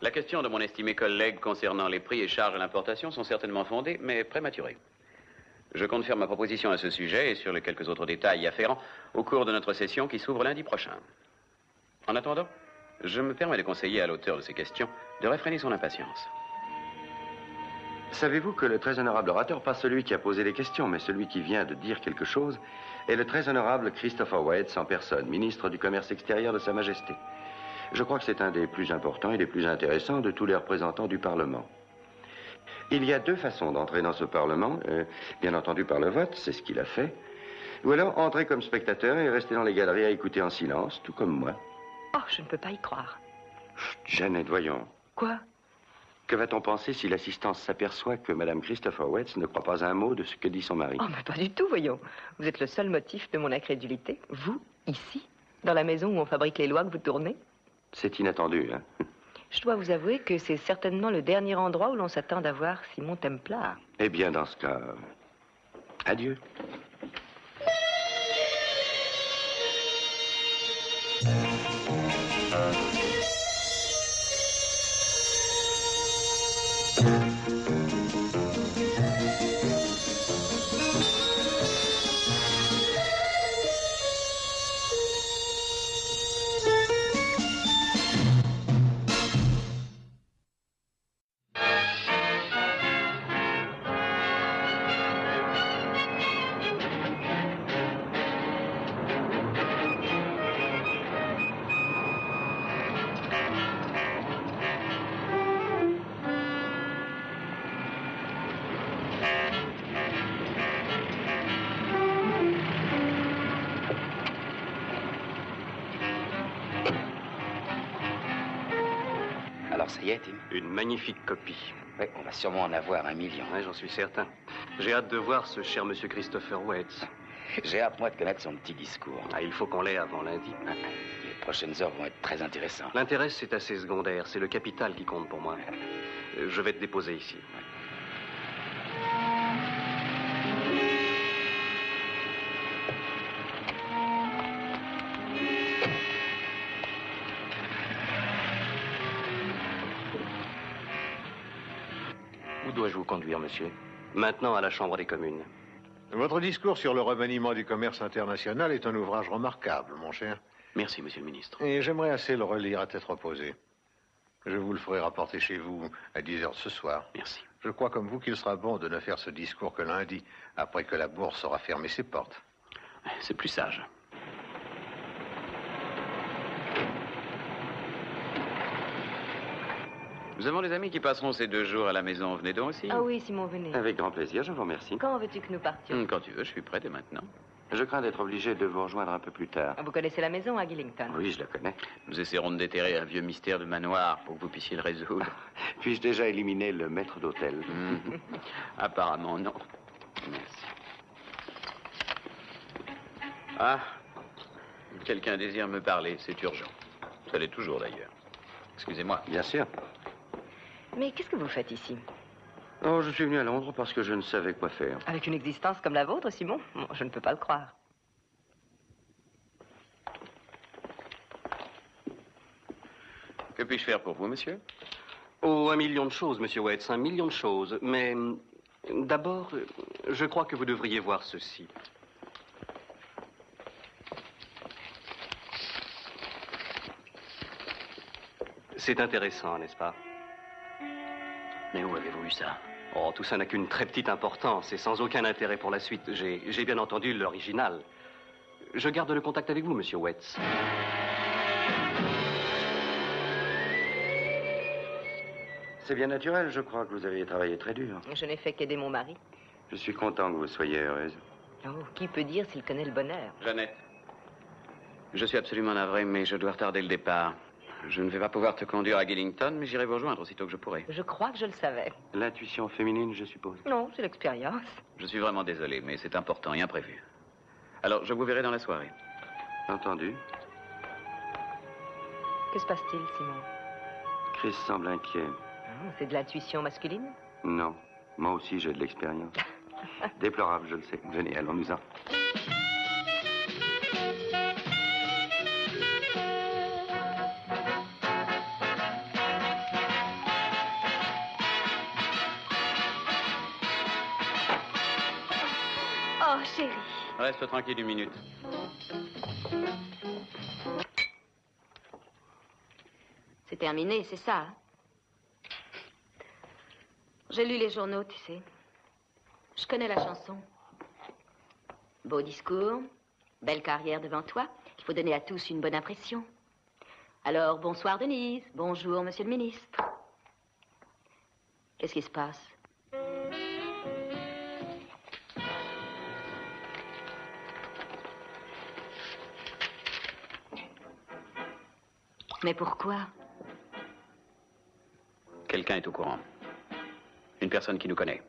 La question de mon estimé collègue concernant les prix et charges à l'importation sont certainement fondées, mais prématurées. Je compte faire ma proposition à ce sujet et sur les quelques autres détails y afférents au cours de notre session qui s'ouvre lundi prochain. En attendant, je me permets de conseiller à l'auteur de ces questions de réfréner son impatience. Savez-vous que le très honorable orateur, pas celui qui a posé les questions, mais celui qui vient de dire quelque chose, est le très honorable Christopher Waits en personne, ministre du Commerce extérieur de Sa Majesté. Je crois que c'est un des plus importants et des plus intéressants de tous les représentants du Parlement. Il y a deux façons d'entrer dans ce Parlement, bien entendu par le vote, c'est ce qu'il a fait, ou alors entrer comme spectateur et rester dans les galeries à écouter en silence, tout comme moi. Oh, je ne peux pas y croire. Chut, Jeannette, voyons. Quoi? Que va-t-on penser si l'assistance s'aperçoit que Madame Christopher Waits ne croit pas un mot de ce que dit son mari? Oh, mais pas du tout, voyons. Vous êtes le seul motif de mon incrédulité. Vous, ici, dans la maison où on fabrique les lois que vous tournez. C'est inattendu, hein? Je dois vous avouer que c'est certainement le dernier endroit où l'on s'attend d'avoir Simon Templar. Eh bien, dans ce cas, adieu. Alors ça y est, Tim? Une magnifique copie. Oui, on va sûrement en avoir 1 million. Oui, j'en suis certain. J'ai hâte de voir ce cher monsieur Christopher Waits. J'ai hâte, moi, de connaître son petit discours. Ah, il faut qu'on l'ait avant lundi. Les prochaines heures vont être très intéressantes. L'intérêt, c'est assez secondaire. C'est le capital qui compte pour moi. Je vais te déposer ici. Où dois-je vous conduire, monsieur? Maintenant à la Chambre des communes. Votre discours sur le remaniement du commerce international est un ouvrage remarquable, mon cher. Merci, monsieur le ministre. Et j'aimerais assez le relire à tête reposée. Je vous le ferai rapporter chez vous à 10 heures ce soir. Merci. Je crois comme vous qu'il sera bon de ne faire ce discours que lundi, après que la bourse aura fermé ses portes. C'est plus sage. Nous avons des amis qui passeront ces 2 jours à la maison. Venez donc aussi. Ah oui, Simon, venez. Avec grand plaisir, je vous remercie. Quand veux-tu que nous partions? Quand tu veux, je suis prêt dès maintenant. Je crains d'être obligé de vous rejoindre un peu plus tard. Vous connaissez la maison à Gillington? Oui, je la connais. Nous essaierons de déterrer un vieux mystère de manoir pour que vous puissiez le résoudre. Puis-je déjà éliminer le maître d'hôtel? Apparemment, non. Merci. Ah, quelqu'un désire me parler, c'est urgent. Ça l'est toujours, d'ailleurs. Excusez-moi. Bien sûr. Mais qu'est-ce que vous faites ici? Oh, je suis venu à Londres parce que je ne savais quoi faire. Avec une existence comme la vôtre, Simon? Bon, je ne peux pas le croire. Que puis-je faire pour vous, monsieur? Oh, 1 million de choses, monsieur Waits, 1 million de choses. Mais d'abord, je crois que vous devriez voir ceci. C'est intéressant, n'est-ce pas? Mais où avez-vous eu ça? Oh, tout ça n'a qu'une très petite importance et sans aucun intérêt pour la suite. J'ai bien entendu l'original. Je garde le contact avec vous, monsieur Waits. C'est bien naturel, je crois que vous avez travaillé très dur. Je n'ai fait qu'aider mon mari. Je suis content que vous soyez heureuse. Oh, qui peut dire s'il connaît le bonheur? Jeannette, je suis absolument navré, mais je dois retarder le départ. Je ne vais pas pouvoir te conduire à Gillington, mais j'irai vous rejoindre aussitôt que je pourrai. Je crois que je le savais. L'intuition féminine, je suppose. Non, c'est l'expérience. Je suis vraiment désolé, mais c'est important et imprévu. Alors, je vous verrai dans la soirée. Entendu. Que se passe-t-il, Simon? Chris semble inquiet. Oh, c'est de l'intuition masculine? Non, moi aussi j'ai de l'expérience. Déplorable, je le sais. Venez, allons-nous-en. chérie. Reste tranquille une minute. C'est terminé, c'est ça. Hein? J'ai lu les journaux, tu sais. Je connais la chanson. Beau discours, belle carrière devant toi. Il faut donner à tous une bonne impression. Alors, bonsoir Denise. Bonjour, monsieur le ministre. Qu'est-ce qui se passe? Mais pourquoi? Quelqu'un est au courant. Une personne qui nous connaît.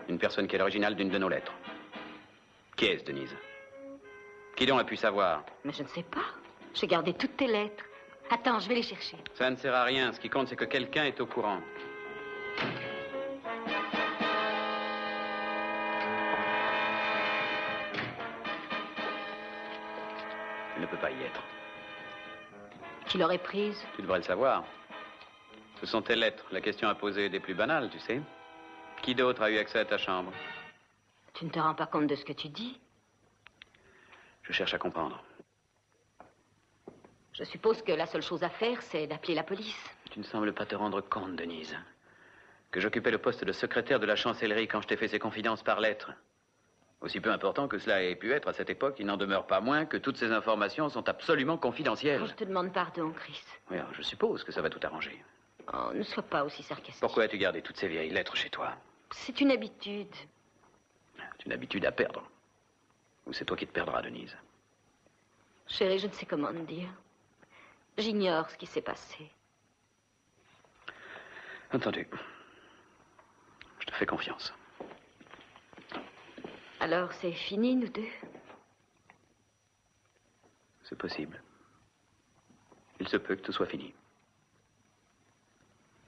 Une personne qui est l'original d'une de nos lettres. Qui est-ce, Denise? Qui donc a pu savoir? Mais je ne sais pas. J'ai gardé toutes tes lettres. Attends, je vais les chercher. Ça ne sert à rien. Ce qui compte, c'est que quelqu'un est au courant. Elle ne peut pas y être. Qui l'aurait prise? Tu devrais le savoir. Ce sont tes lettres. La question à poser est des plus banales, tu sais. Qui d'autre a eu accès à ta chambre? Tu ne te rends pas compte de ce que tu dis? Je cherche à comprendre. Je suppose que la seule chose à faire, c'est d'appeler la police. Tu ne sembles pas te rendre compte, Denise, que j'occupais le poste de secrétaire de la chancellerie quand je t'ai fait ces confidences par lettre. Aussi peu important que cela ait pu être à cette époque, il n'en demeure pas moins que toutes ces informations sont absolument confidentielles. Oh, je te demande pardon, Chris. Oui, alors, je suppose que ça va tout arranger. Oh, ne sois pas aussi sarcastique. Pourquoi as-tu gardé toutes ces vieilles lettres chez toi? C'est une habitude. C'est une habitude à perdre. Ou c'est toi qui te perdras, Denise? Chérie, je ne sais comment te dire. J'ignore ce qui s'est passé. Entendu. Je te fais confiance. Alors, c'est fini, nous deux? C'est possible. Il se peut que tout soit fini.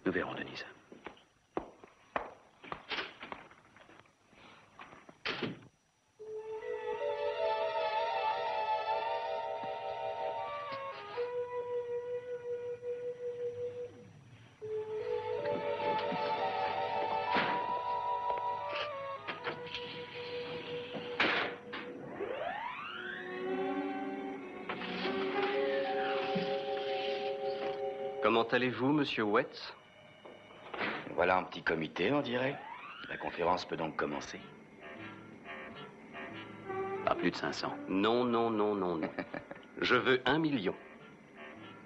Nous verrons, Denise. Comment allez-vous, monsieur Wetz? Voilà un petit comité, on dirait. La conférence peut donc commencer. Pas plus de 500. Non, non, non, non, non. Je veux 1 million.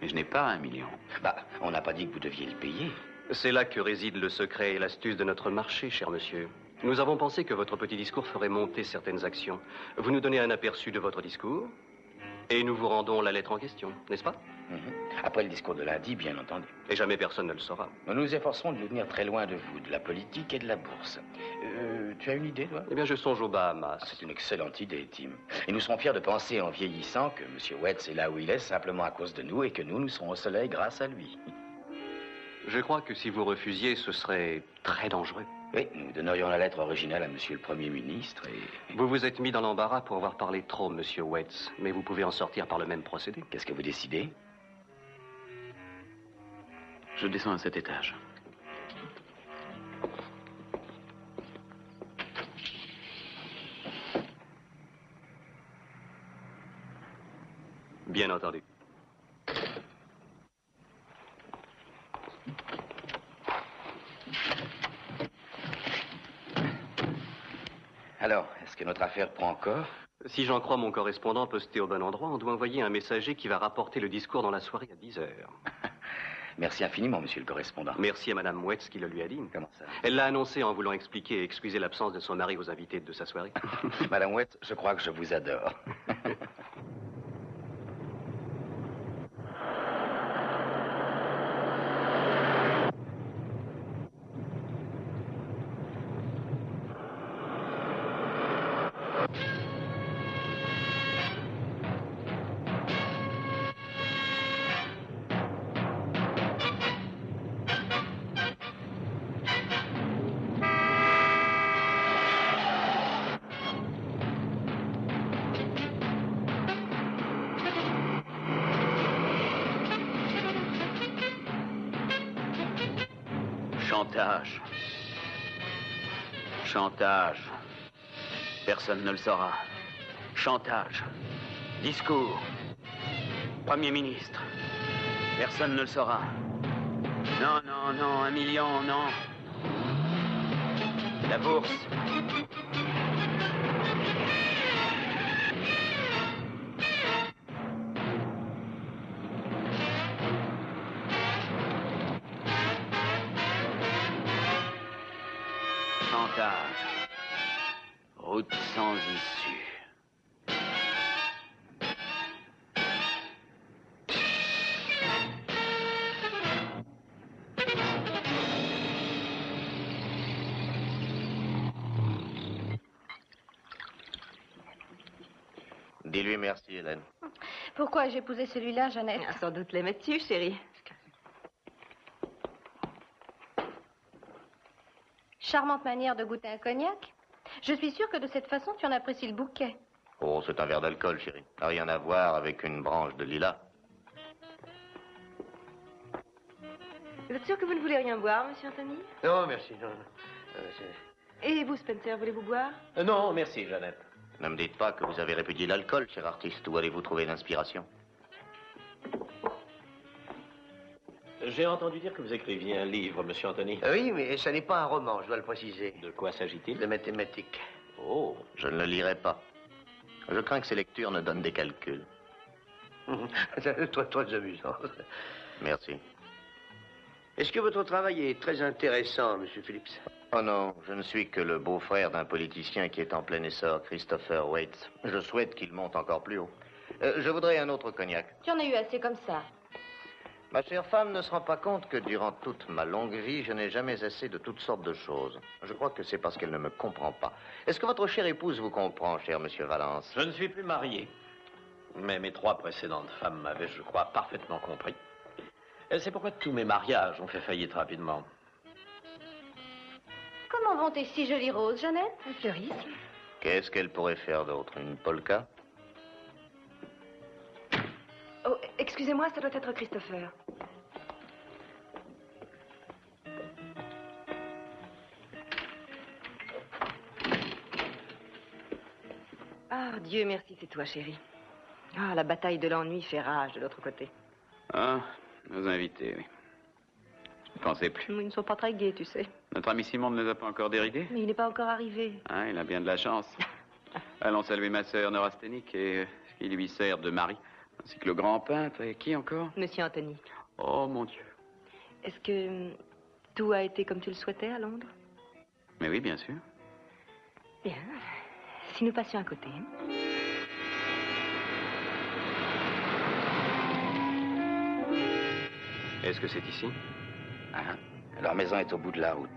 Mais je n'ai pas 1 million. Bah, on n'a pas dit que vous deviez le payer. C'est là que réside le secret et l'astuce de notre marché, cher monsieur. Nous avons pensé que votre petit discours ferait monter certaines actions. Vous nous donnez un aperçu de votre discours et nous vous rendons la lettre en question, n'est-ce pas? Après le discours de lundi, bien entendu. Et jamais personne ne le saura. Nous nous efforcerons de le tenir très loin de vous, de la politique et de la bourse. Tu as une idée, toi? Eh bien, je songe aux Bahamas. C'est une excellente idée, Tim. Et nous serons fiers de penser en vieillissant que M. Wetz est là où il est simplement à cause de nous et que nous serons au soleil grâce à lui. Je crois que si vous refusiez, ce serait très dangereux. Oui, nous donnerions la lettre originale à Monsieur le Premier ministre et... Vous vous êtes mis dans l'embarras pour avoir parlé trop, monsieur Wetz. Mais vous pouvez en sortir par le même procédé. Qu'est-ce que vous décidez? Je descends à cet étage. Bien entendu. Alors, est-ce que notre affaire prend encore? Si j'en crois mon correspondant posté au bon endroit, on doit envoyer un messager qui va rapporter le discours dans la soirée à 10 heures. Merci infiniment, monsieur le correspondant. Merci à Madame Wetz qui le lui a dit. Comment ça? Elle l'a annoncé en voulant expliquer et excuser l'absence de son mari aux invités de sa soirée. Madame Wetz, je crois que je vous adore. Chantage. Chantage. Personne ne le saura. Chantage. Discours. Premier ministre. Personne ne le saura. Non, non, non, 1 million, non. La bourse. Chantage. Route sans issue. Dis-lui merci, Hélène. Pourquoi j'ai épousé celui-là, Jeannette? Ah, sans doute l'aimais-tu, chérie? Charmante manière de goûter un cognac. Je suis sûre que de cette façon, tu en apprécies le bouquet. Oh, c'est un verre d'alcool, chérie. Rien à voir avec une branche de lilas. Vous êtes sûr que vous ne voulez rien boire, monsieur Anthony? Non, merci, non. Et vous, Spencer, voulez-vous boire? Non, merci, Jeannette. Ne me dites pas que vous avez répudié l'alcool, cher artiste. Où allez-vous trouver l'inspiration? J'ai entendu dire que vous écriviez un livre, monsieur Anthony. Oui, mais ce n'est pas un roman, je dois le préciser. De quoi s'agit-il? De mathématiques. Oh. Je ne le lirai pas. Je crains que ces lectures ne donnent des calculs. Très amusant. Merci. Est-ce que votre travail est très intéressant, monsieur Phillips? Oh non, je ne suis que le beau-frère d'un politicien qui est en plein essor, Christopher Waits. Je souhaite qu'il monte encore plus haut. Je voudrais un autre cognac. Tu en as eu assez comme ça. Ma chère femme ne se rend pas compte que durant toute ma longue vie, je n'ai jamais assez de toutes sortes de choses. Je crois que c'est parce qu'elle ne me comprend pas. Est-ce que votre chère épouse vous comprend, cher monsieur Valence? Je ne suis plus marié. Mais mes 3 précédentes femmes m'avaient, je crois, parfaitement compris. Et c'est pourquoi tous mes mariages ont fait faillite rapidement. Comment vont tes si jolies roses, Jeannette? Un fleurisme. Qu'est-ce qu'elle pourrait faire d'autre? Une polka? Oh, excusez-moi, ça doit être Christopher. Ah, Dieu merci, c'est toi, chérie. Ah, la bataille de l'ennui fait rage de l'autre côté. Ah, nos invités, oui. Je ne pensais plus. Ils ne sont pas très gais, tu sais. Notre ami Simon ne les a pas encore déridés? Mais il n'est pas encore arrivé. Ah, il a bien de la chance. Allons saluer ma sœur neurasthénique et ce qui lui sert de mari. Ainsi que le grand peintre. Et qui encore? Monsieur Anthony. Oh, mon Dieu. Est-ce que tout a été comme tu le souhaitais à Londres? Mais oui, bien sûr. Bien. Si nous passions à côté. Est-ce que c'est ici? Ah, leur maison est au bout de la route.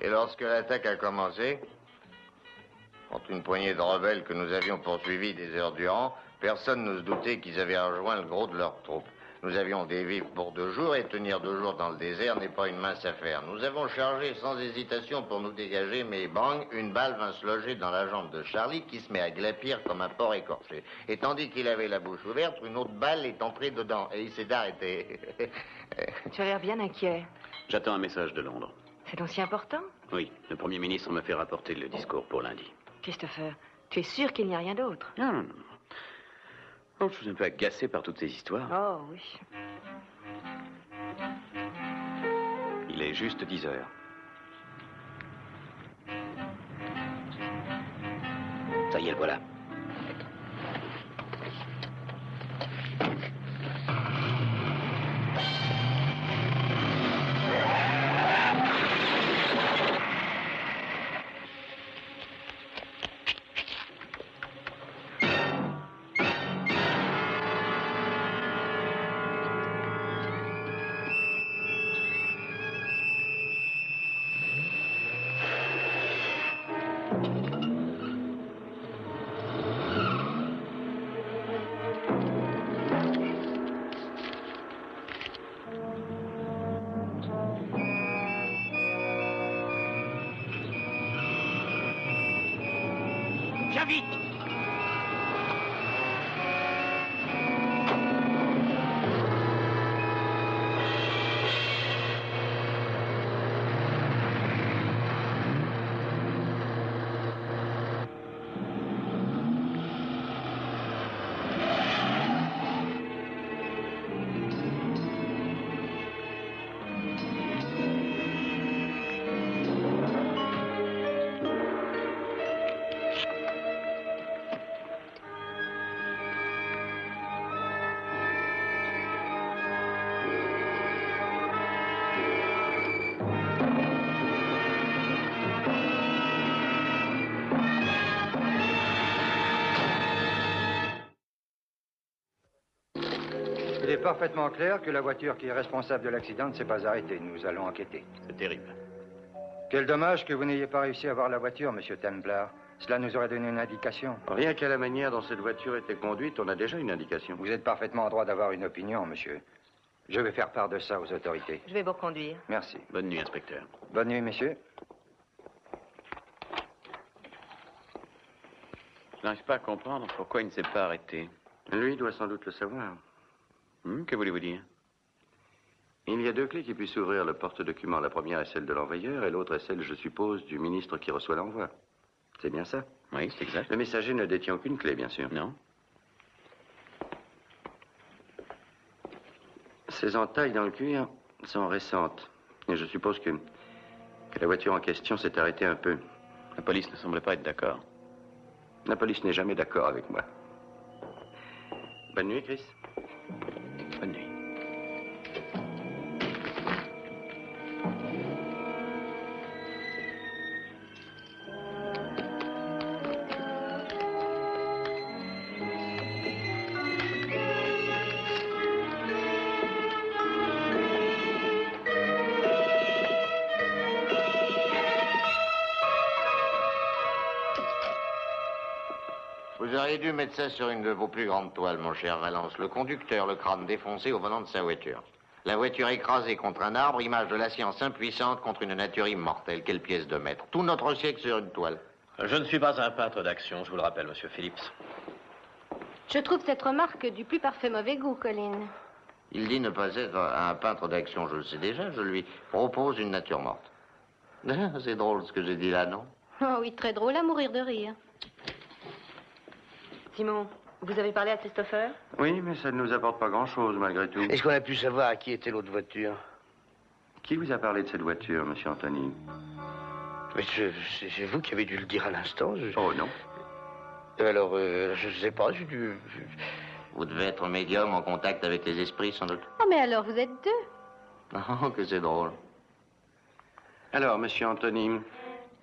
Et lorsque l'attaque a commencé, contre une poignée de rebelles que nous avions poursuivis des heures durant, personne ne se doutait qu'ils avaient rejoint le gros de leurs troupes. Nous avions des vivres pour 2 jours et tenir 2 jours dans le désert n'est pas une mince affaire. Nous avons chargé sans hésitation pour nous dégager, mais bang, une balle vint se loger dans la jambe de Charlie qui se met à glapir comme un porc écorché. Et tandis qu'il avait la bouche ouverte, une autre balle est entrée dedans et il s'est arrêté. Tu as l'air bien inquiet. J'attends un message de Londres. C'est donc si important? Oui, le Premier ministre me fait rapporter le discours pour lundi. Christopher, tu es sûr qu'il n'y a rien d'autre? Non, non, non. Oh, je suis un peu agacé par toutes ces histoires. Oh, oui. Il est juste 10 heures. Ça y est, le voilà. vite! Il est parfaitement clair que la voiture qui est responsable de l'accident ne s'est pas arrêtée. Nous allons enquêter. C'est terrible. Quel dommage que vous n'ayez pas réussi à voir la voiture, Monsieur Templar. Cela nous aurait donné une indication. Rien qu'à la manière dont cette voiture était conduite, on a déjà une indication. Vous êtes parfaitement en droit d'avoir une opinion, monsieur. Je vais faire part de ça aux autorités. Je vais vous reconduire. Merci. Bonne nuit, inspecteur. Bonne nuit, messieurs. Je n'arrive pas à comprendre pourquoi il ne s'est pas arrêté. Lui doit sans doute le savoir. Que voulez-vous dire? Il y a deux clés qui puissent ouvrir le porte-document. La première est celle de l'envoyeur et l'autre est celle, je suppose, du ministre qui reçoit l'envoi. C'est bien ça? Oui, c'est exact. Le messager ne détient aucune clé, bien sûr. Non. Ces entailles dans le cuir sont récentes. Et je suppose que la voiture en question s'est arrêtée un peu. La police ne semble pas être d'accord. La police n'est jamais d'accord avec moi. Bonne nuit, Chris. Bonne nuit. Vous auriez dû mettre ça sur une de vos plus grandes toiles, mon cher Valence. Le conducteur, le crâne défoncé au volant de sa voiture. La voiture écrasée contre un arbre, image de la science impuissante contre une nature immortelle. Quelle pièce de maître. Tout notre siècle sur une toile. Je ne suis pas un peintre d'action, je vous le rappelle, monsieur Phillips. Je trouve cette remarque du plus parfait mauvais goût, Colin. Il dit ne pas être un peintre d'action, je le sais déjà. Je lui propose une nature morte. C'est drôle ce que j'ai dit là, non? Oh oui, très drôle à mourir de rire. Simon, vous avez parlé à Christopher? Oui, mais ça ne nous apporte pas grand-chose, malgré tout. Est-ce qu'on a pu savoir à qui était l'autre voiture? Qui vous a parlé de cette voiture, monsieur Anthony? Mais c'est vous qui avez dû le dire à l'instant. Oh, non. Alors, je ne sais pas, j'ai dû... Vous devez être médium en contact avec les esprits, sans doute. Oh, mais alors, vous êtes deux. Oh, que c'est drôle. Alors, monsieur Anthony,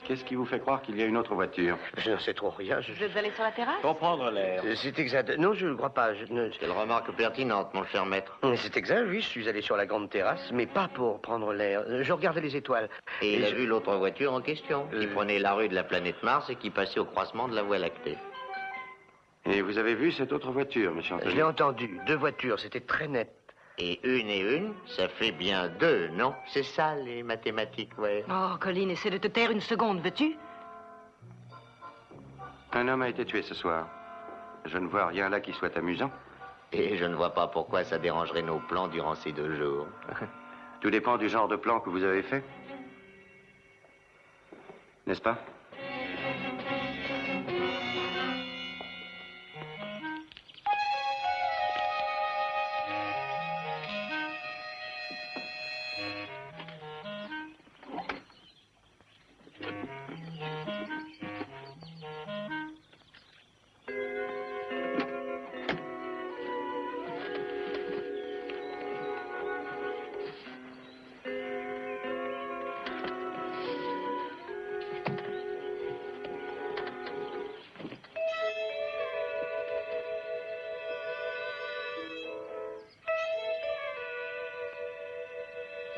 qu'est-ce qui vous fait croire qu'il y a une autre voiture? Je n'en sais trop rien. Vous êtes allé sur la terrasse? Pour prendre l'air. C'est exact. Non, je ne crois pas. Quelle remarque pertinente, mon cher maître. C'est exact, oui, je suis allé sur la grande terrasse, mais pas pour prendre l'air. Je regardais les étoiles. Et il a vu l'autre voiture en question, qui prenait la rue de la planète Mars et qui passait au croisement de la Voie lactée. Et vous avez vu cette autre voiture, monsieur Anthony? Je l'ai entendu. 2 voitures, c'était très net. Et une, ça fait bien 2, non? C'est ça, les mathématiques, ouais. Oh, Colin, essaie de te taire une seconde, veux-tu? Un homme a été tué ce soir. Je ne vois rien là qui soit amusant. Et je ne vois pas pourquoi ça dérangerait nos plans durant ces 2 jours. Tout dépend du genre de plan que vous avez fait. N'est-ce pas?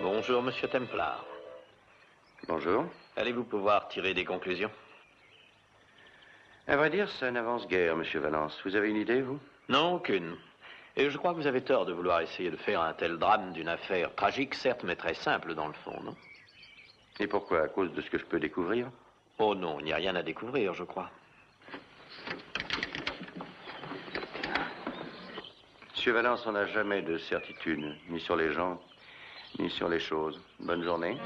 Bonjour, monsieur Templar. Bonjour. Allez-vous pouvoir tirer des conclusions? À vrai dire, ça n'avance guère, monsieur Valence. Vous avez une idée, vous? Non, aucune. Et je crois que vous avez tort de vouloir essayer de faire un tel drame d'une affaire tragique, certes, mais très simple dans le fond, non? Et pourquoi? À cause de ce que je peux découvrir? Oh non, il n'y a rien à découvrir, je crois. Monsieur Valence, on n'a jamais de certitude, ni sur les gens, ni sur les choses. Bonne journée.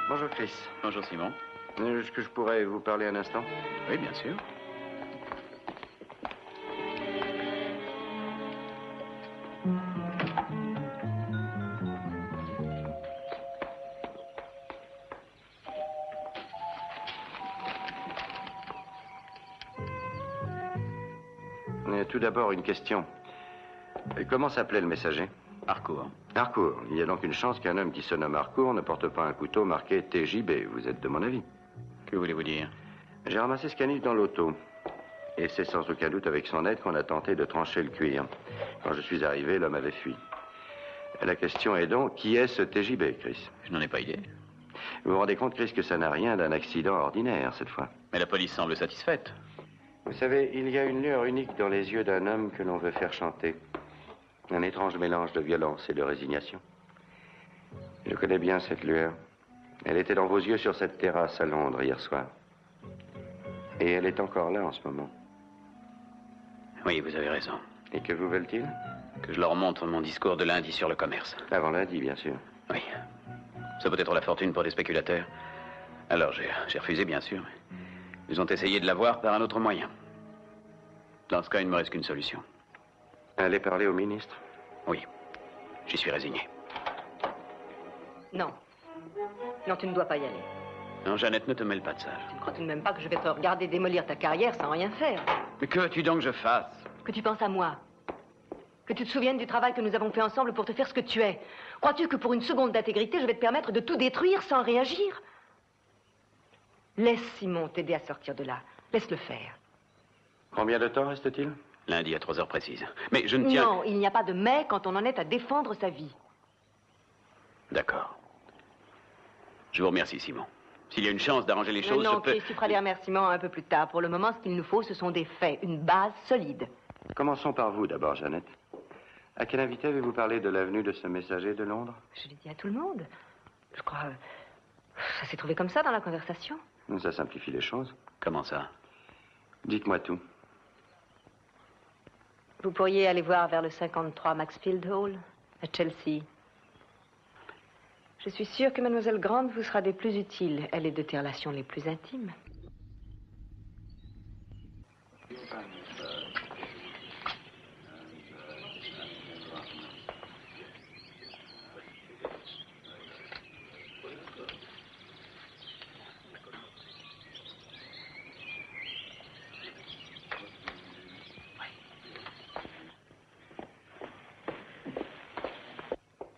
Bonjour, Chris. Bonjour, Simon. Est-ce que je pourrais vous parler un instant? Oui, bien sûr. Tout d'abord, une question. Comment s'appelait le messager? Harcourt. Harcourt. Il y a donc une chance qu'un homme qui se nomme Harcourt ne porte pas un couteau marqué TJB. Vous êtes de mon avis. Que voulez-vous dire? J'ai ramassé ce canif dans l'auto. Et c'est sans aucun doute avec son aide qu'on a tenté de trancher le cuir. Quand je suis arrivé, l'homme avait fui. La question est donc, qui est ce TJB, Chris? Je n'en ai pas idée. Vous vous rendez compte, Chris, que ça n'a rien d'un accident ordinaire, cette fois? Mais la police semble satisfaite. Vous savez, il y a une lueur unique dans les yeux d'un homme que l'on veut faire chanter. Un étrange mélange de violence et de résignation. Je connais bien cette lueur. Elle était dans vos yeux sur cette terrasse à Londres hier soir. Et elle est encore là en ce moment. Oui, vous avez raison. Et que vous veulent-ils? Que je leur montre mon discours de lundi sur le commerce. Avant lundi, bien sûr. Oui. Ça peut être la fortune pour des spéculateurs. Alors j'ai refusé, bien sûr. Ils ont essayé de l'avoir par un autre moyen. Dans ce cas, il ne me reste qu'une solution. Allez parler au ministre? Oui. J'y suis résigné. Non. Non, tu ne dois pas y aller. Non, Jeannette, ne te mêle pas de ça. Tu ne crois tout de même pas que je vais te regarder démolir ta carrière sans rien faire? Mais que veux-tu donc que je fasse? Que tu penses à moi. Que tu te souviennes du travail que nous avons fait ensemble pour te faire ce que tu es. Crois-tu que pour une seconde d'intégrité, je vais te permettre de tout détruire sans réagir? Laisse Simon t'aider à sortir de là. Laisse-le faire. Combien de temps reste-t-il? Lundi à 3 heures précises. Mais je ne tiens... Non, il n'y a pas de mais quand on en est à défendre sa vie. D'accord. Je vous remercie, Simon. S'il y a une chance d'arranger les choses, non, je peux... Chris, tu feras les remerciements un peu plus tard. Pour le moment, ce qu'il nous faut, ce sont des faits, une base solide. Commençons par vous d'abord, Jeannette. À quel invité avez-vous parlé de l'avenue de ce messager de Londres? Je l'ai dit à tout le monde. Je crois... Ça s'est trouvé comme ça dans la conversation. Ça simplifie les choses. Comment ça? Dites-moi tout. Vous pourriez aller voir vers le 53 Maxfield Hall, à Chelsea. Je suis sûre que Mademoiselle Grant vous sera des plus utiles. Elle est de tes relations les plus intimes.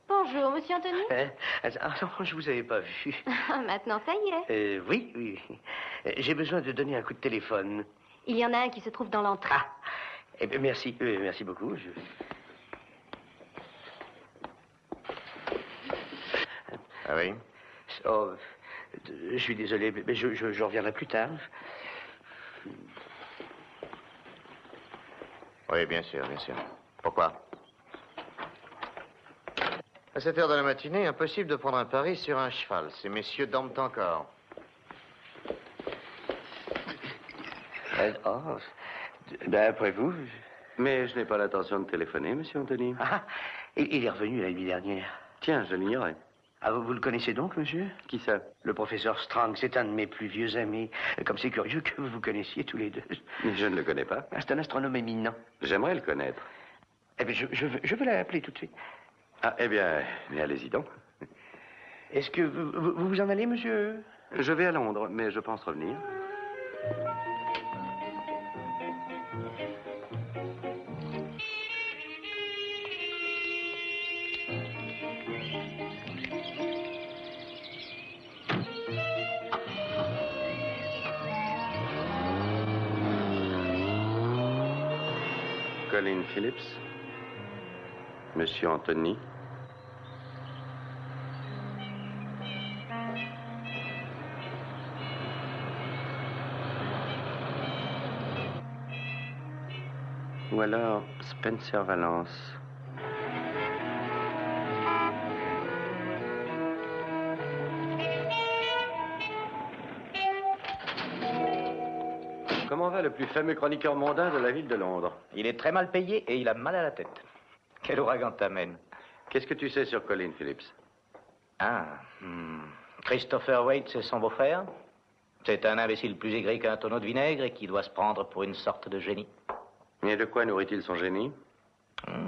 Bonjour, monsieur Anthony. Ah non, je vous avais pas vu. Maintenant, ça y est. Oui, oui. J'ai besoin de donner un coup de téléphone. Il y en a un qui se trouve dans l'entrée. Ah, eh bien, merci. Merci beaucoup. Ah oui? Oh, je suis désolé, mais je reviendrai plus tard. Oui, bien sûr, bien sûr. Pourquoi? À cette heure de la matinée, impossible de prendre un pari sur un cheval. Ces messieurs dorment encore. Après vous. Mais je n'ai pas l'intention de téléphoner, monsieur Anthony. Ah, il est revenu la nuit dernière. Tiens, je l'ignorais. Ah, vous le connaissez donc, monsieur? Qui ça? Le professeur Strang, c'est un de mes plus vieux amis. Comme c'est curieux que vous vous connaissiez tous les deux. Je ne le connais pas. Ah, c'est un astronome éminent. J'aimerais le connaître. Eh bien, je veux l'appeler tout de suite. Ah, eh bien, mais allez-y donc. Est-ce que vous vous en allez, monsieur? Je vais à Londres, mais je pense revenir. Colin Phillips, Monsieur Anthony. Ou alors Spencer Valence. Comment va le plus fameux chroniqueur mondain de la ville de Londres? Il est très mal payé et il a mal à la tête. Quel ouragan t'amène? Qu'est-ce que tu sais sur Colin Phillips? Christopher Wade, c'est son beau-frère. C'est un imbécile plus aigri qu'un tonneau de vinaigre et qui doit se prendre pour une sorte de génie. Et de quoi nourrit-il son génie?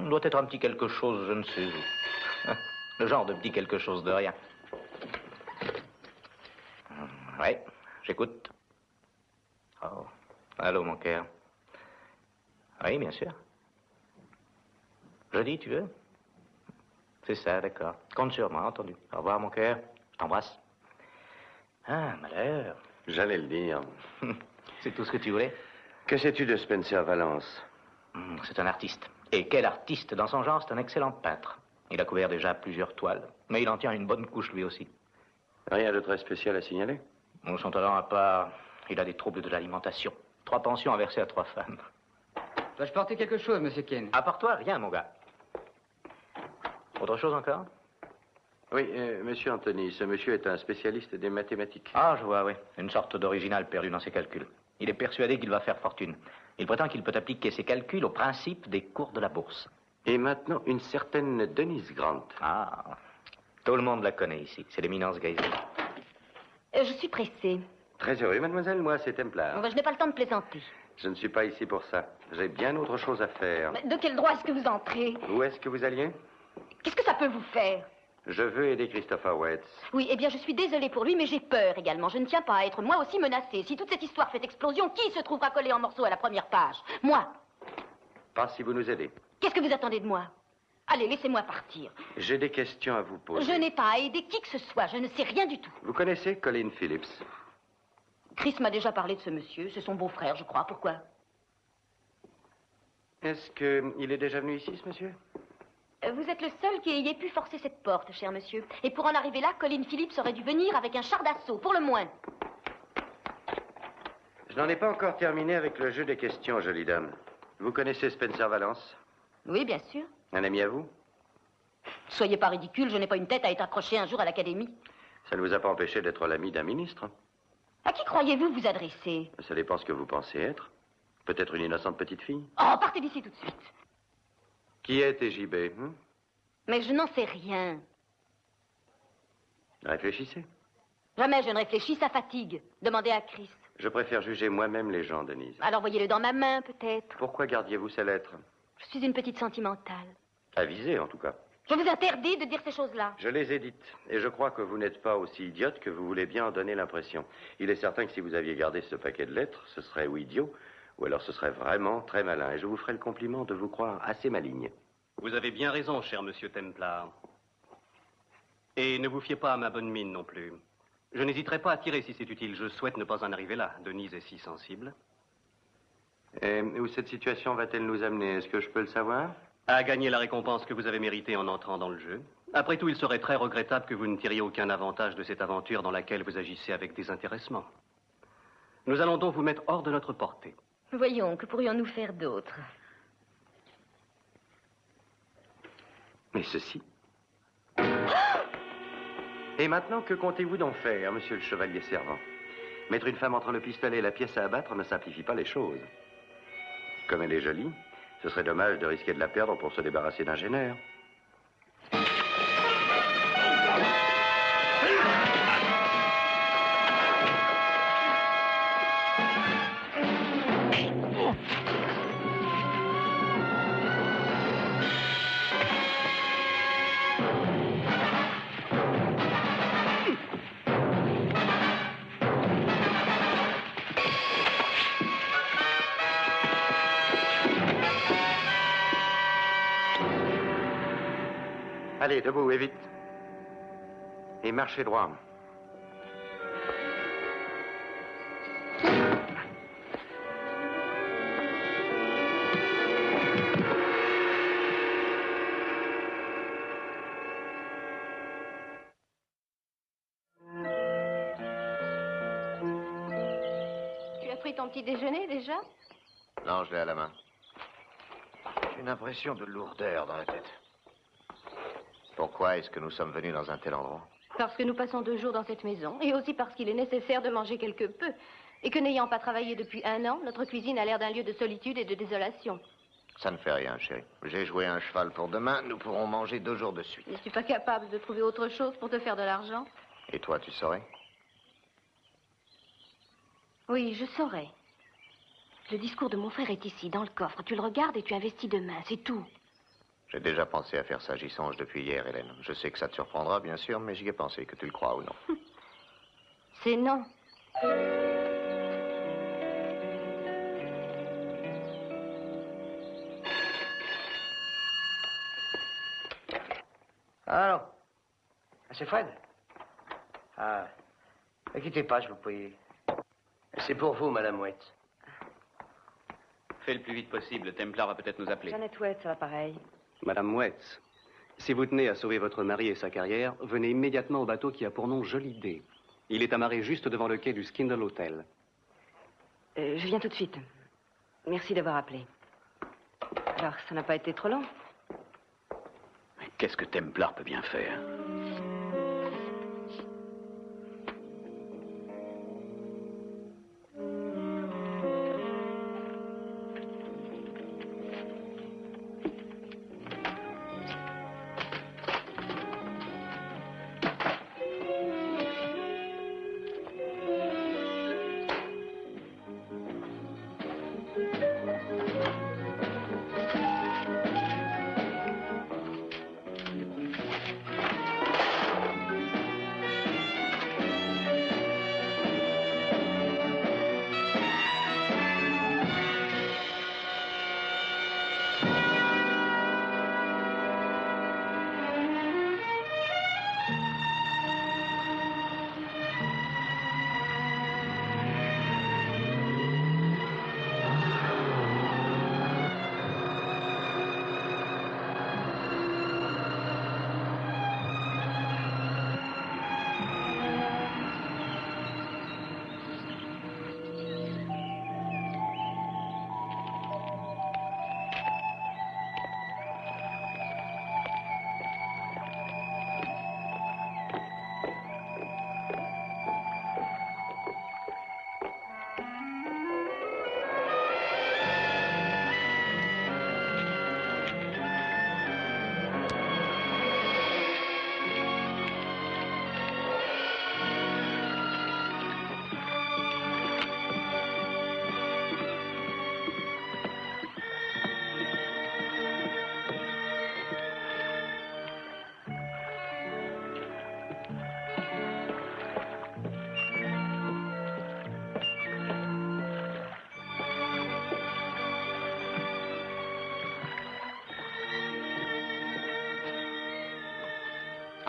Doit être un petit quelque chose, je ne sais où. Le genre de petit quelque chose de rien. Oui, j'écoute. Oh, allô, mon cœur. Oui, bien sûr. Jeudi, tu veux? C'est ça, d'accord. Compte sur moi, entendu. Au revoir, mon cœur. Je t'embrasse. Ah, malheur. J'allais le dire. C'est tout ce que tu voulais? Que sais-tu de Spencer Valence? C'est un artiste. Et quel artiste dans son genre, c'est un excellent peintre. Il a couvert déjà plusieurs toiles. Mais il en tient une bonne couche, lui aussi. Rien de très spécial à signaler? Son talent à part, il a des troubles de l'alimentation. 3 pensions à verser à 3 femmes. Dois-je porter quelque chose, monsieur Ken? À part toi, rien, mon gars. Autre chose encore? Oui, monsieur Anthony, ce monsieur est un spécialiste des mathématiques. Ah, je vois, oui. Une sorte d'original perdu dans ses calculs. Il est persuadé qu'il va faire fortune. Il prétend qu'il peut appliquer ses calculs au principe des cours de la bourse. Et maintenant, une certaine Denise Grant. Ah, tout le monde la connaît ici. C'est l'éminence Gaisley. Je suis pressée. Très heureux, mademoiselle, moi, c'est Templar. Je n'ai pas le temps de plaisanter. Je ne suis pas ici pour ça. J'ai bien autre chose à faire. Mais de quel droit est-ce que vous entrez? Où est-ce que vous alliez? Qu'est-ce que ça peut vous faire? Je veux aider Christopher Wade. Oui, eh bien, je suis désolée pour lui, mais j'ai peur également. Je ne tiens pas à être moi aussi menacée. Si toute cette histoire fait explosion, qui se trouvera collé en morceaux à la première page? Moi. Pas si vous nous aidez. Qu'est-ce que vous attendez de moi? Allez, laissez-moi partir. J'ai des questions à vous poser. Je n'ai pas à aider qui que ce soit. Je ne sais rien du tout. Vous connaissez Colin Phillips? Chris m'a déjà parlé de ce monsieur. C'est son beau-frère, je crois. Pourquoi? Est-ce qu'il est déjà venu ici, ce monsieur? Vous êtes le seul qui ayez pu forcer cette porte, cher monsieur. Et pour en arriver là, Colin Phillips aurait dû venir avec un char d'assaut, pour le moins. Je n'en ai pas encore terminé avec le jeu des questions, jolie dame. Vous connaissez Spencer Valence? Oui, bien sûr. Un ami à vous? Soyez pas ridicule, je n'ai pas une tête à être accrochée un jour à l'académie. Ça ne vous a pas empêché d'être l'ami d'un ministre? À qui croyez-vous vous adresser? Ça dépend ce que vous pensez être. Peut-être une innocente petite fille? Oh, partez d'ici tout de suite. Qui est TJB? Mais je n'en sais rien. Réfléchissez. Jamais je ne réfléchis, ça fatigue. Demandez à Chris. Je préfère juger moi-même les gens, Denise. Alors voyez-le dans ma main, peut-être. Pourquoi gardiez-vous ces lettres? Je suis une petite sentimentale. Avisée, en tout cas. Je vous interdis de dire ces choses-là. Je les ai dites. Et je crois que vous n'êtes pas aussi idiote que vous voulez bien en donner l'impression. Il est certain que si vous aviez gardé ce paquet de lettres, ce serait ou idiot, ou alors ce serait vraiment très malin. Et je vous ferai le compliment de vous croire assez maligne. Vous avez bien raison, cher monsieur Templar. Et ne vous fiez pas à ma bonne mine non plus. Je n'hésiterai pas à tirer si c'est utile. Je souhaite ne pas en arriver là. Denise est si sensible. Et où cette situation va-t-elle nous amener? Est-ce que je peux le savoir? À gagner la récompense que vous avez méritée en entrant dans le jeu. Après tout, il serait très regrettable que vous ne tiriez aucun avantage de cette aventure dans laquelle vous agissez avec désintéressement. Nous allons donc vous mettre hors de notre portée. Voyons, que pourrions-nous faire d'autre? Mais ceci... Et maintenant, que comptez-vous donc faire, monsieur le chevalier servant? Mettre une femme entre le pistolet et la pièce à abattre ne simplifie pas les choses. Comme elle est jolie, ce serait dommage de risquer de la perdre pour se débarrasser d'un gêneur. Allez, debout et vite. Et marchez droit. Tu as pris ton petit déjeuner déjà? Non, je l'ai à la main. J'ai une impression de lourdeur dans la tête. Pourquoi est-ce que nous sommes venus dans un tel endroit? Parce que nous passons 2 jours dans cette maison, et aussi parce qu'il est nécessaire de manger quelque peu. Et que n'ayant pas travaillé depuis 1 an, notre cuisine a l'air d'un lieu de solitude et de désolation. Ça ne fait rien, chérie. J'ai joué un cheval pour demain. Nous pourrons manger 2 jours de suite. Ne suis pas capable de trouver autre chose pour te faire de l'argent? Et toi, tu saurais? Oui, je saurais. Le discours de mon frère est ici, dans le coffre. Tu le regardes et tu investis demain, c'est tout. J'ai déjà pensé à faire ça. J'y songe depuis hier, Hélène. Je sais que ça te surprendra, bien sûr, mais j'y ai pensé, que tu le crois ou non. C'est non. Ah non. Ah, c'est Fred? Ah. Ne quittez pas, je vous prie. C'est pour vous, Madame Waite. Fais le plus vite possible. Le Templar va peut-être nous appeler. Janet Waite, ça va pareil. Madame Waite, si vous tenez à sauver votre mari et sa carrière, venez immédiatement au bateau qui a pour nom Jolie Day. Il est amarré juste devant le quai du Skindle Hotel. Je viens tout de suite. Merci d'avoir appelé. Alors, ça n'a pas été trop long? Mais qu'est-ce que Templar peut bien faire?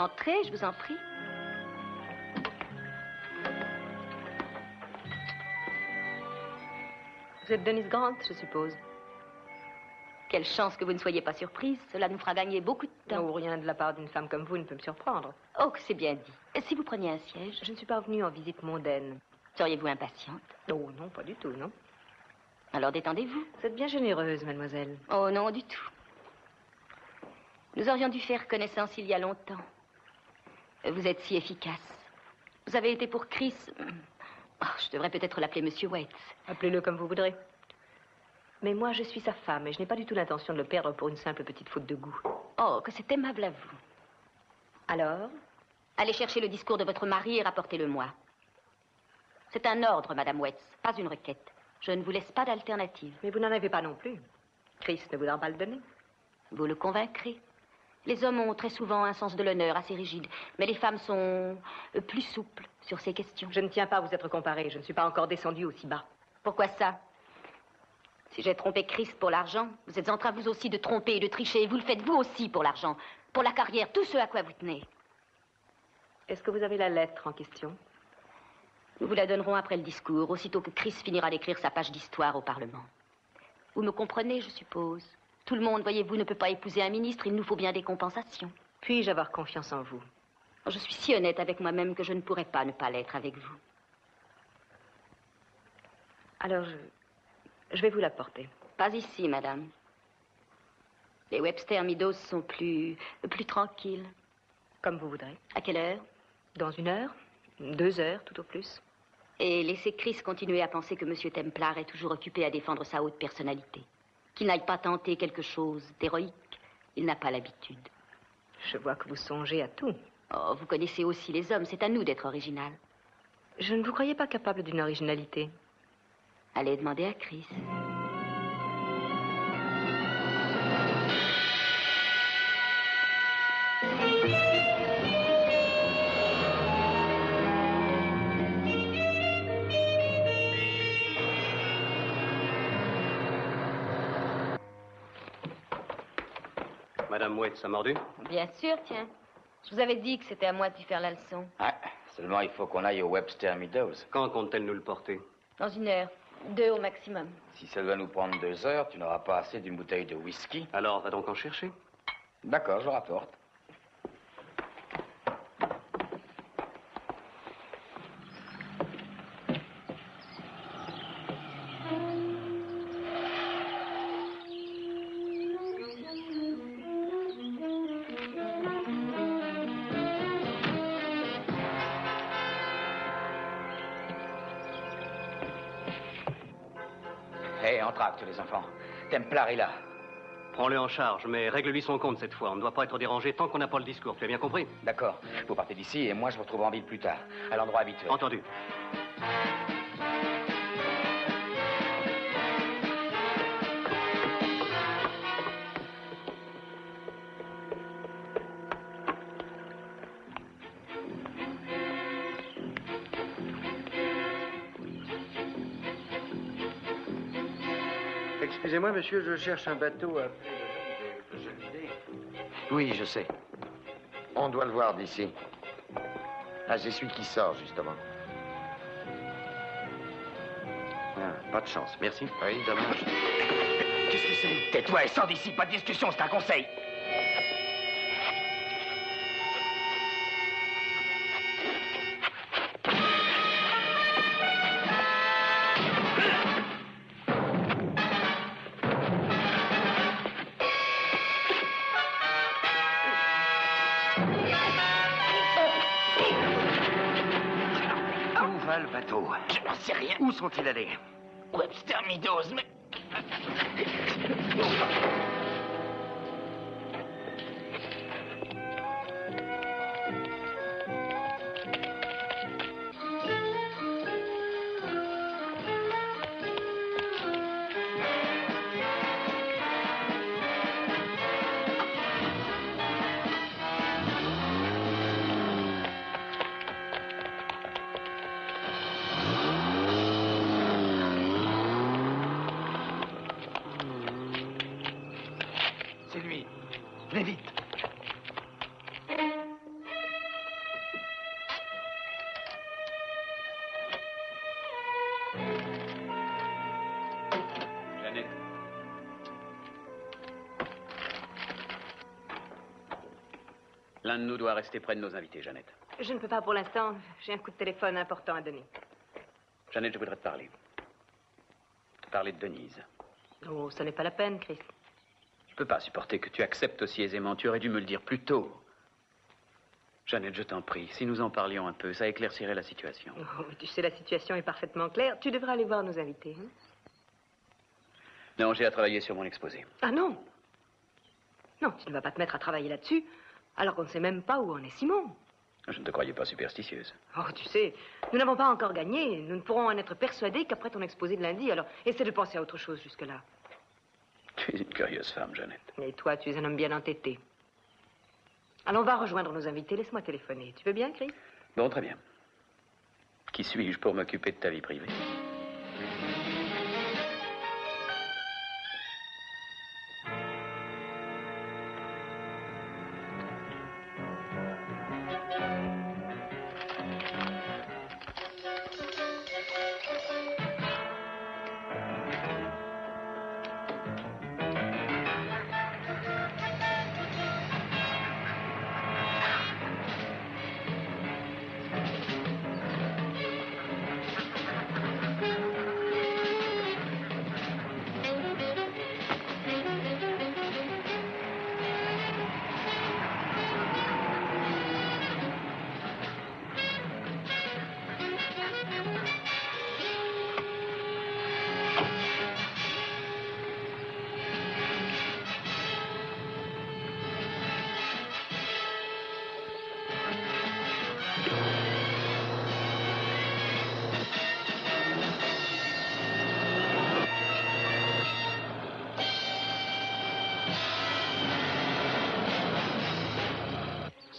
Entrez, je vous en prie. Vous êtes Denise Grant, je suppose. Quelle chance que vous ne soyez pas surprise. Cela nous fera gagner beaucoup de temps. Non, rien de la part d'une femme comme vous ne peut me surprendre. Oh, que c'est bien dit. Et si vous preniez un siège? Je ne suis pas venue en visite mondaine. Seriez-vous impatiente? Oh, non, pas du tout, non. Alors détendez-vous. Vous êtes bien généreuse, mademoiselle. Oh, non, du tout. Nous aurions dû faire connaissance il y a longtemps. Vous êtes si efficace. Vous avez été pour Chris... Oh, je devrais peut-être l'appeler Monsieur Waite. Appelez-le comme vous voudrez. Mais moi, je suis sa femme et je n'ai pas du tout l'intention de le perdre pour une simple petite faute de goût. Oh, que c'est aimable à vous. Alors? Allez chercher le discours de votre mari et rapportez-le-moi. C'est un ordre, Madame Waite, pas une requête. Je ne vous laisse pas d'alternative. Mais vous n'en avez pas non plus. Chris ne voudra pas le donner. Vous le convaincrez. Les hommes ont très souvent un sens de l'honneur assez rigide, mais les femmes sont plus souples sur ces questions. Je ne tiens pas à vous être comparée. Je ne suis pas encore descendue aussi bas. Pourquoi ça? Si j'ai trompé Chris pour l'argent, vous êtes en train vous aussi de tromper et de tricher. Et vous le faites vous aussi pour l'argent, pour la carrière, tout ce à quoi vous tenez. Est-ce que vous avez la lettre en question? Nous vous la donnerons après le discours, aussitôt que Chris finira d'écrire sa page d'histoire au Parlement. Vous me comprenez, je suppose? Tout le monde, voyez-vous, ne peut pas épouser un ministre, il nous faut bien des compensations. Puis-je avoir confiance en vous? Je suis si honnête avec moi-même que je ne pourrais pas ne pas l'être avec vous. Alors, je vais vous l'apporter. Pas ici, madame. Les Webster Meadows sont plus tranquilles. Comme vous voudrez. À quelle heure? Dans 1 heure, 2 heures, tout au plus. Et laisser Chris continuer à penser que M. Templar est toujours occupé à défendre sa haute personnalité. Qu'il n'aille pas tenter quelque chose d'héroïque. Il n'a pas l'habitude. Je vois que vous songez à tout. Oh, vous connaissez aussi les hommes. C'est à nous d'être original. Je ne vous croyais pas capable d'une originalité. Allez demander à Chris. Madame Waits a mordu? Bien sûr, tiens. Je vous avais dit que c'était à moi de lui faire la leçon. Ah, seulement il faut qu'on aille au Webster Meadows. Quand compte-t-elle nous le porter? Dans 1 heure. 2 au maximum. Si ça doit nous prendre 2 heures, tu n'auras pas assez d'une bouteille de whisky. Alors, va donc en chercher. D'accord, je rapporte. Hé, entracte, les enfants. Templar est là. Prends-le en charge, mais règle-lui son compte cette fois. On ne doit pas être dérangé tant qu'on n'a pas le discours. Tu as bien compris? D'accord. Vous partez d'ici et moi je vous retrouve en ville plus tard, à l'endroit habituel. Entendu. Excusez-moi, monsieur, je cherche un bateau à Jolivet. Oui, je sais. On doit le voir d'ici. Ah, c'est celui qui sort, justement. Ah, pas de chance, merci. Oui, dommage. Qu'est-ce que c'est? Tais-toi et sors d'ici, pas de discussion, c'est un conseil. Où va le bateau? Je n'en sais rien. Où sont-ils allés? Webster Meadows, mais... C'est lui. Venez vite. Jeannette. L'un de nous doit rester près de nos invités, Jeannette. Je ne peux pas pour l'instant. J'ai un coup de téléphone important à donner. Jeannette, je voudrais te parler. Te parler de Denise. Oh, ce n'est pas la peine, Chris. Je peux pas supporter que tu acceptes aussi aisément. Tu aurais dû me le dire plus tôt. Jeannette, je t'en prie, si nous en parlions un peu, ça éclaircirait la situation. Oh, tu sais, la situation est parfaitement claire. Tu devrais aller voir nos invités. Hein? Non, j'ai à travailler sur mon exposé. Ah non. Non, tu ne vas pas te mettre à travailler là-dessus, alors qu'on ne sait même pas où en est Simon. Je ne te croyais pas superstitieuse. Oh, tu sais, nous n'avons pas encore gagné. Nous ne pourrons en être persuadés qu'après ton exposé de lundi. Alors, essaie de penser à autre chose jusque-là. Tu es une curieuse femme, Jeannette. Et toi, tu es un homme bien entêté. Allons, va rejoindre nos invités. Laisse-moi téléphoner. Tu veux bien, Chris? Bon, très bien. Qui suis-je pour m'occuper de ta vie privée?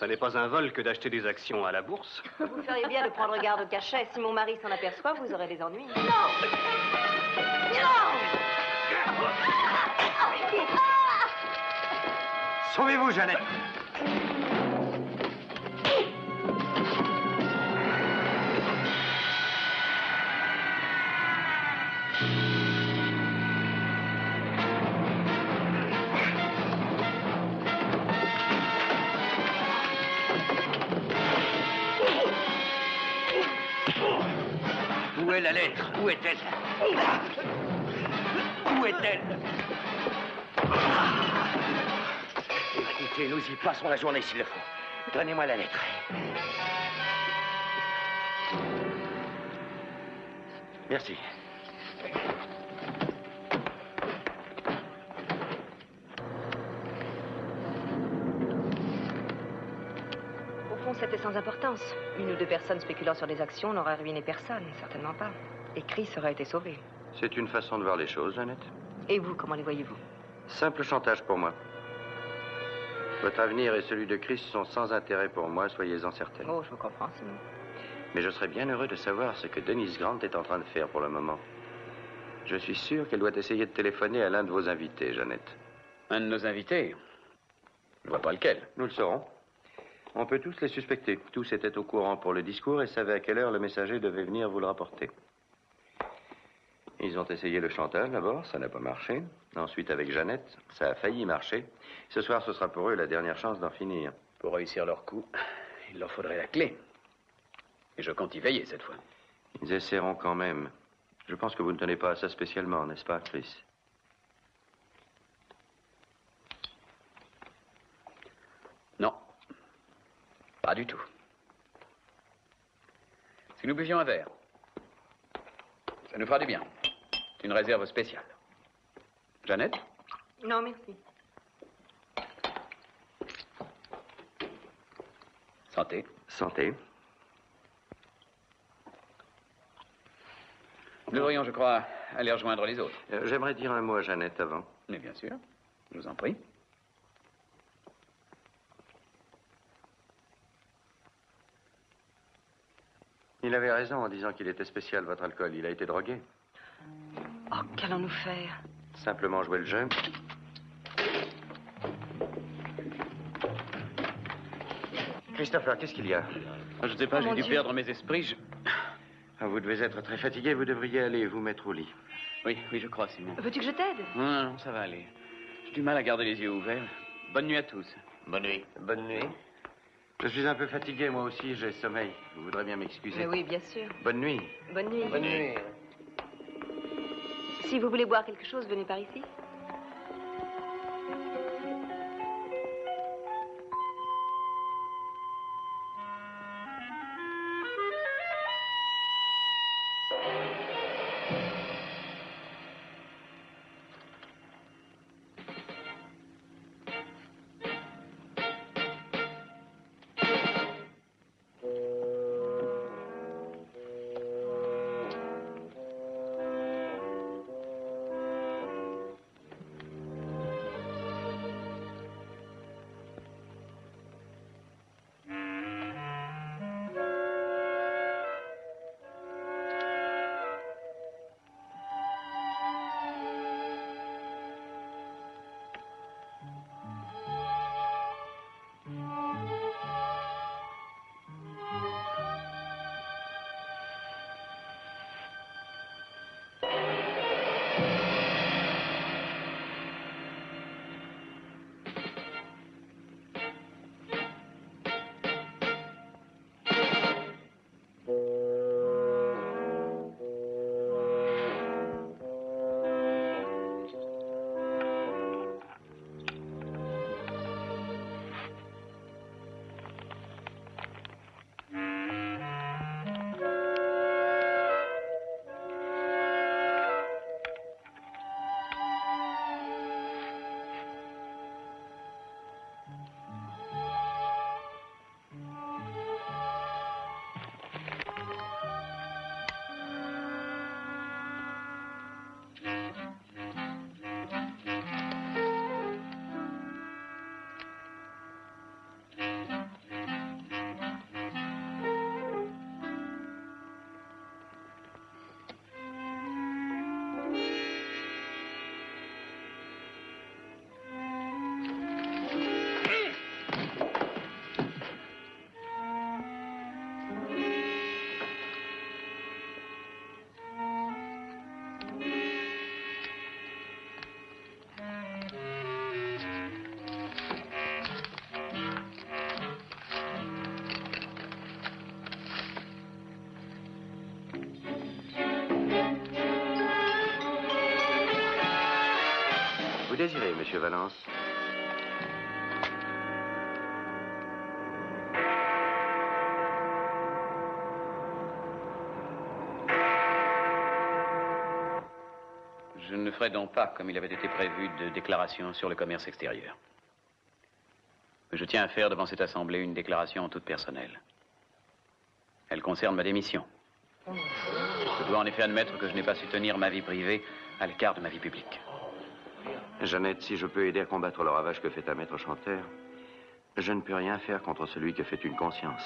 Ça n'est pas un vol que d'acheter des actions à la bourse. Vous feriez bien de prendre garde au cachet. Si mon mari s'en aperçoit, vous aurez des ennuis. Sauvez-vous, Jeannette. Où est la lettre? Où est-elle? Où est-elle? Écoutez, nous y passerons la journée s'il le faut. Donnez-moi la lettre. Merci. Au fond, c'était sans importance. Une ou deux personnes spéculant sur des actions n'auraient ruiné personne, certainement pas. Et Chris aurait été sauvé. C'est une façon de voir les choses, Jeannette. Et vous, comment les voyez-vous? Simple chantage pour moi. Votre avenir et celui de Chris sont sans intérêt pour moi, soyez-en certaine. Oh, je vous comprends, Simon. Mais je serais bien heureux de savoir ce que Denise Grant est en train de faire pour le moment. Je suis sûr qu'elle doit essayer de téléphoner à l'un de vos invités, Jeannette. Un de nos invités? Je ne vois pas lequel. Nous le saurons. On peut tous les suspecter. Tous étaient au courant pour le discours et savaient à quelle heure le messager devait venir vous le rapporter. Ils ont essayé le chantage d'abord, ça n'a pas marché. Ensuite, avec Jeannette, ça a failli marcher. Ce soir, ce sera pour eux la dernière chance d'en finir. Pour réussir leur coup, il leur faudrait la clé. Et je compte y veiller cette fois. Ils essaieront quand même. Je pense que vous ne tenez pas à ça spécialement, n'est-ce pas, Chris? Non. Pas du tout. Si nous buvions un verre, ça nous fera du bien. C'est une réserve spéciale. Jeannette? Non, merci. Santé. Santé. Nous devrions, je crois, aller rejoindre les autres. J'aimerais dire un mot à Jeannette avant. Mais bien sûr. Je vous en prie. Il avait raison en disant qu'il était spécial, votre alcool. Il a été drogué. Oh, qu'allons-nous faire? Simplement jouer le jeu. Christopher, qu'est-ce qu'il y a? Je ne sais pas, Oh, j'ai mon dû Dieu. perdre mes esprits. Vous devez être très fatigué. Vous devriez aller vous mettre au lit. Oui, je crois, Simon. Veux-tu que je t'aide? Non, ça va aller. J'ai du mal à garder les yeux ouverts. Bonne nuit à tous. Bonne nuit. Bonne nuit. Je suis un peu fatigué, moi aussi. J'ai sommeil. Vous voudrez bien m'excuser. Mais oui, bien sûr. Bonne nuit. Bonne nuit. Bonne nuit. Si vous voulez boire quelque chose, venez par ici. désirez, monsieur Valence? Je ne ferai donc pas, comme il avait été prévu, de déclaration sur le commerce extérieur. Je tiens à faire devant cette assemblée une déclaration en toute personnelle. Elle concerne ma démission. Je dois en effet admettre que je n'ai pas su tenir ma vie privée à l'écart de ma vie publique. Jeannette, si je peux aider à combattre le ravage que fait un maître chanteur, je ne peux rien faire contre celui que fait une conscience.